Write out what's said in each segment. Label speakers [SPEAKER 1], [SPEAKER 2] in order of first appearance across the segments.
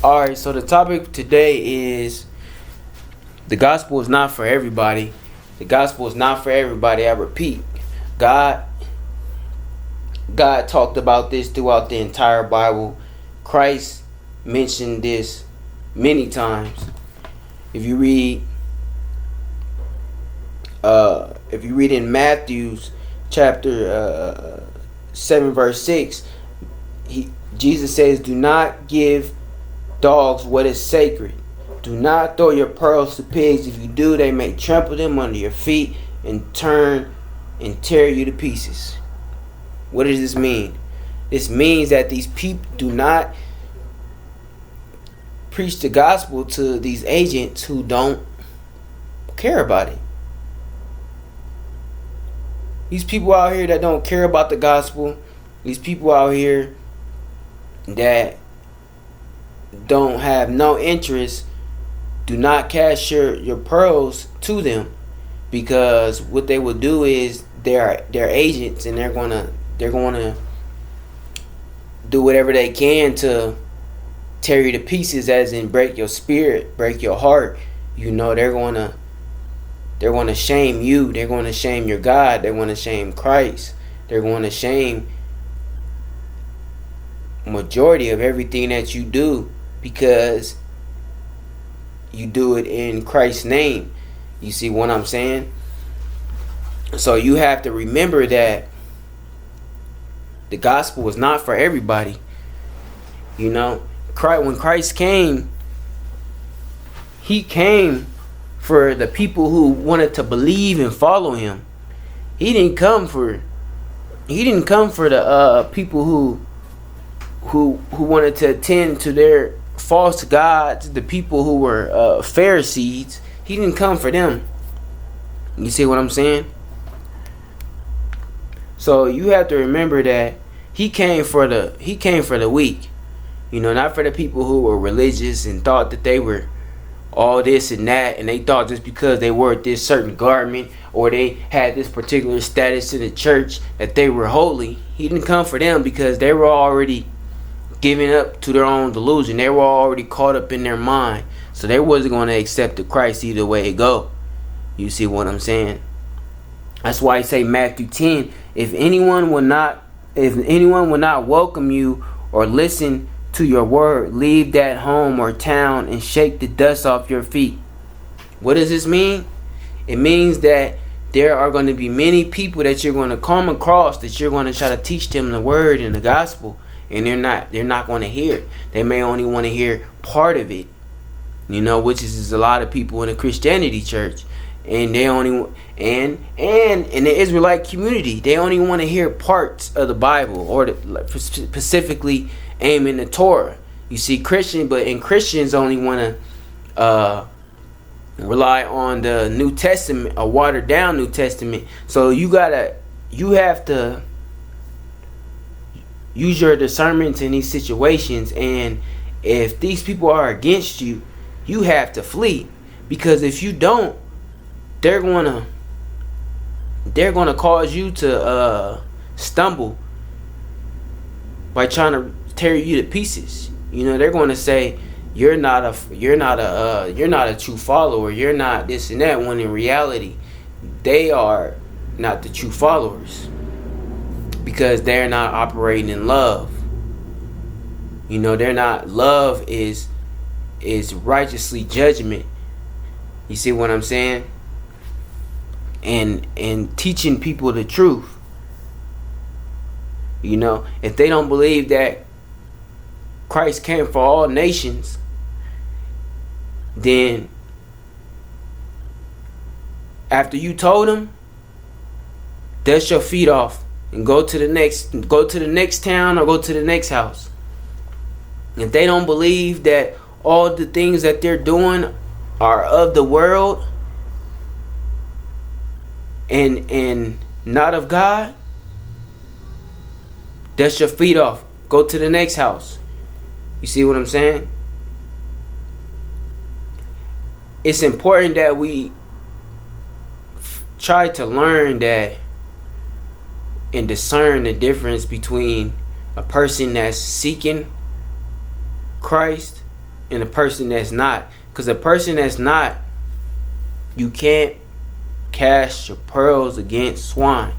[SPEAKER 1] Alright, so the topic today is the gospel is not for everybody. The gospel is not for everybody. I repeat, God talked about this throughout the entire Bible. Christ mentioned this many times. If you read in Matthew's chapter 7 verse 6, Jesus says, "Do not give dogs what is sacred. Do not throw your pearls to pigs. If you do, they may trample them under your feet and turn and tear you to pieces." What does this mean? This means that these people do not preach the gospel to these agents who don't care about it. These people out here that don't care about the gospel, these people out here that don't have no interest, do not cast your pearls to them, because what they will do is they're agents, and they're gonna do whatever they can to tear you to pieces, as in break your spirit, break your heart. You know, they're gonna shame you. They're gonna shame your God. They're gonna shame Christ. They're gonna shame majority of everything that you do, because you do it in Christ's name. You see what I'm saying? So you have to remember that the gospel was not for everybody. You know, when Christ came, he came for the people who wanted to believe and follow him. He didn't come for the people who wanted to attend to their false gods, the people who were Pharisees. He didn't come for them. You see what I'm saying? So you have to remember that he came for the weak. You know, not for the people who were religious and thought that they were all this and that, and they thought just because they wore this certain garment or they had this particular status in the church that they were holy. He didn't come for them, because they were already giving up to their own delusion. They were already caught up in their mind, so they wasn't going to accept the Christ either way it go. You see what I'm saying? That's why I say Matthew 10, if anyone will not welcome you or listen to your word, leave that home or town and shake the dust off your feet. What does this mean? It means that there are going to be many people that you're going to come across, that you're going to try to teach them the word and the gospel, and they're not going to hear it. They may only want to hear part of it, you know, which is a lot of people in the Christianity church, and they only and in the Israelite community, they only want to hear parts of the Bible, or specifically aiming the Torah. You see, Christians only want to rely on the New Testament, a watered down New Testament. So you have to use your discernment in these situations, and if these people are against you, you have to flee, because if you don't, they're gonna cause you to stumble by trying to tear you to pieces. You know, they're going to say you're not a true follower, you're not this and that, when in reality they are not the true followers, because they're not operating in love. You know, they're not. Love is righteously judgment. You see what I'm saying? And teaching people the truth. You know, if they don't believe that Christ came for all nations, then after you told them, dust your feet off and go to the next town or go to the next house. If they don't believe that all the things that they're doing are of the world and not of God, dust your feet off, go to the next house. You see what I'm saying? It's important that we try to learn that and discern the difference between a person that's seeking Christ and a person that's not. Because a person that's not, you can't cast your pearls against swine.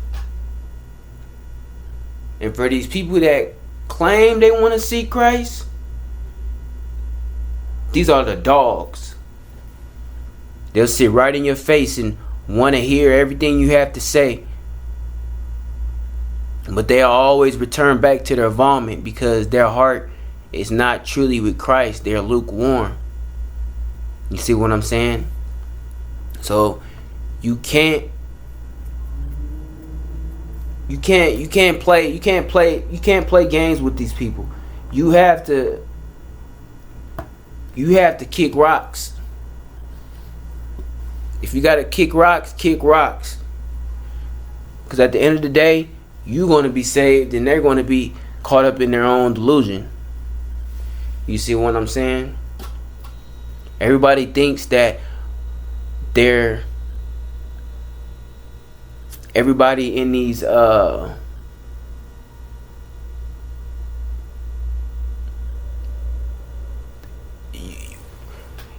[SPEAKER 1] And for these people that claim they want to see Christ, these are the dogs. They'll sit right in your face and want to hear everything you have to say. But they'll always return back to their vomit because their heart is not truly with Christ. They're lukewarm. You see what I'm saying? So you can't play games with these people. You have to kick rocks. If you gotta kick rocks, kick rocks. Because at the end of the day, you're going to be saved and they're going to be caught up in their own delusion. You see what I'm saying? Everybody thinks that everybody in these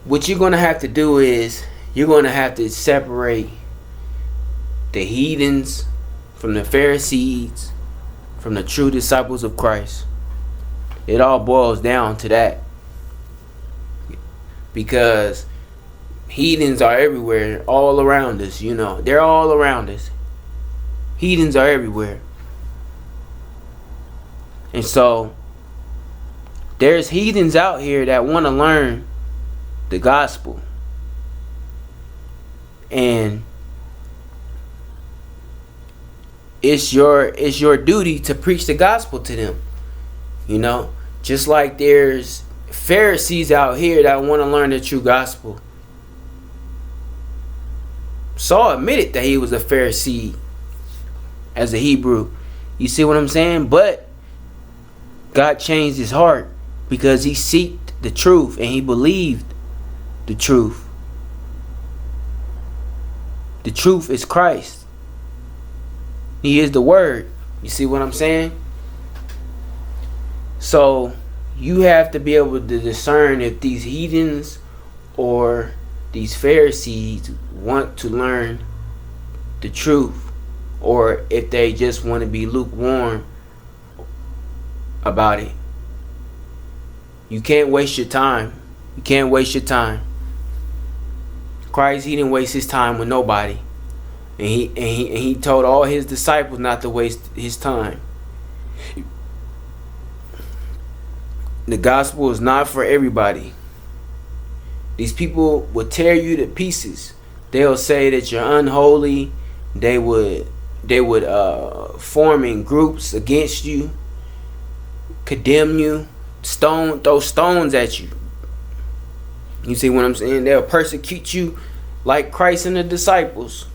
[SPEAKER 1] what you're going to have to do is you're going to have to separate the heathens from the Pharisees, from the true disciples of Christ. It all boils down to that. Because heathens are everywhere, all around us, you know. They're all around us. Heathens are everywhere. And so, there's heathens out here that want to learn the gospel. And it's your duty to preach the gospel to them. You know, just like there's Pharisees out here that want to learn the true gospel. Saul admitted that he was a Pharisee as a Hebrew. You see what I'm saying? But God changed his heart because he sought the truth and he believed the truth. The truth is Christ. He is the word. You see what I'm saying? So you have to be able to discern if these heathens or these Pharisees want to learn the truth, or if they just want to be lukewarm about it. You can't waste your time. You can't waste your time. Christ, he didn't waste his time with nobody. And he told all his disciples not to waste his time. The gospel is not for everybody. These people will tear you to pieces. They'll say that you're unholy. They would form in groups against you, condemn you, throw stones at you. You see what I'm saying? They'll persecute you like Christ and the disciples.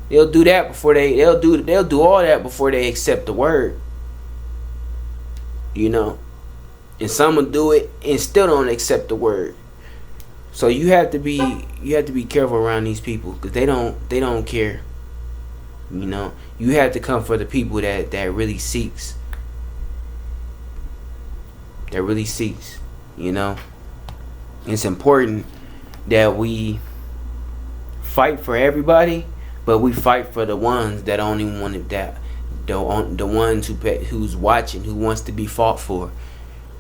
[SPEAKER 1] They'll do that before they'll do all that before they accept the word. You know. And some will do it and still don't accept the word. So you have to be careful around these people because they don't care. You know. You have to come for the people that really seeks. That really seeks. You know. It's important that we fight for everybody, but we fight for the ones that only want that, the ones who's watching, who wants to be fought for,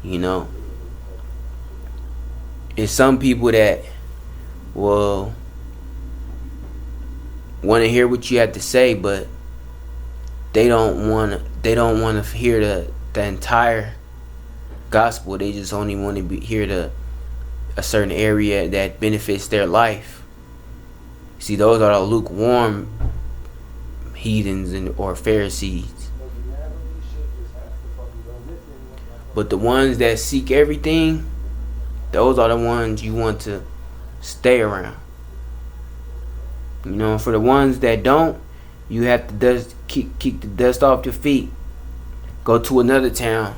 [SPEAKER 1] you know. And some people that will want to hear what you have to say, but they don't want to hear the entire gospel. They just only want to hear a certain area that benefits their life. See, those are the lukewarm heathens or Pharisees. But the ones that seek everything, those are the ones you want to stay around. You know, for the ones that don't, you have to kick the dust off your feet. Go to another town.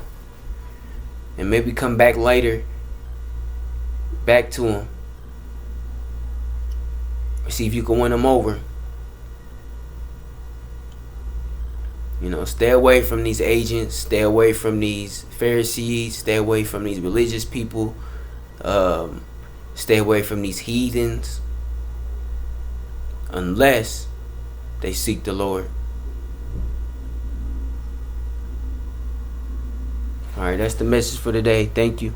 [SPEAKER 1] And maybe come back later. Back to them. See if you can win them over. Stay away from these agents. Stay away from these Pharisees. Stay away from these religious people. Stay away from these heathens. Unless they seek the Lord. Alright, that's the message for today. Thank you.